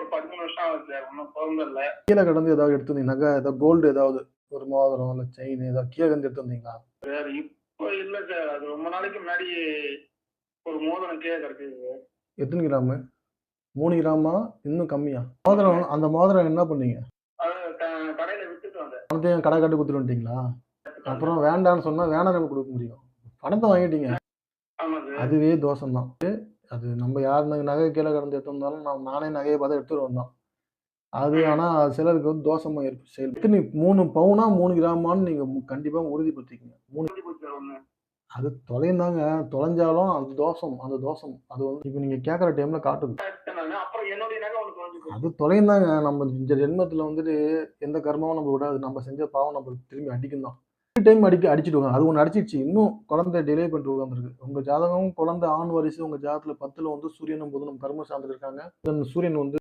ஒரு 13 வருஷம் ஆகுது சார். இன்னும் பொறந்ததில்ல. கீழ கிடந்து ஏதாவது எடுத்திருந்தீங்க நகை ஏதாவது கோல்டு ஏதாவது ஒரு மோதிரம் இல்ல செயின் ஏதாவது கீழ கிடந்து எடுத்து வந்தீங்களா? சார் இப்ப இல்ல சார். அது ரொம்ப நாளைக்கு முன்னாடி ஒரு மோதிரம் கீழ கிடக்குது. எத்தன கிராமு? 3 கிராமா? இன்னும் கம்மியா? மோதிரம் அந்த மோதிரம் என்ன பண்ணீங்க? அது கடையில வித்துட்டு வந்தேன். பணத்தையும் கடை காட்டி குடுத்துட்டு வந்துட்டீங்களா? எடுத்துட்டு வந்தேன். அப்புறம் வேண்டான்னு சொன்னா வேணான்னு எப்படி குடுக்க முடியும்? பணத்த வாங்கிட்டீங்க. ஆமா சார். அதுவே தோஷம் தான். அது நம்ம யார் நகை கீழ கிடந்து எடுத்து வந்தாலும் நானே நகைய பார்த்து எடுத்துட்டு வந்தோம். அது ஆனா சிலருக்கு வந்து தோஷமா செயல். எத்தனை 3 பவுனா 3 கிராமான்னு நீங்க கண்டிப்பா உறுதிப்படுத்திக்கங்க. 3 முடிஞ்சு போச்சு சார் ஒண்ணு. அது தொலைந்தாங்க. தொலைஞ்சாலும் அது தோஷம். அந்த தோஷம். அது வந்து இப்ப நீங்க கேட்கற டைம்ல காட்டுது. எடுத்துட்டேன் நானு. அப்புறம் என்னுடைய நகை ஒண்ணு தொலைஞ்சு போச்சு. அது தொலைந்தாங்க. நம்ம இந்த ஜென்மத்துல வந்துட்டு எந்த கர்மாவும் நம்ம விடாது. நம்ம செஞ்ச பாவம் நம்மளுக்கு திரும்பி அடிக்கும் தான். டைம் அடிச்சுட்டு அது ஒண்ணு அடிச்சிடுச்சு. இன்னும் குழந்தை டிலே பண்ணிட்டு உட்கார்ந்திருக்கு. உங்க ஜாதகம் குழந்தை ஆண் வாரிசு உங்க ஜாதகத்துல 10ல வந்து சூரியனும் புதனும் கர்ம சார்ந்து இருக்காங்க. சூரியன் வந்து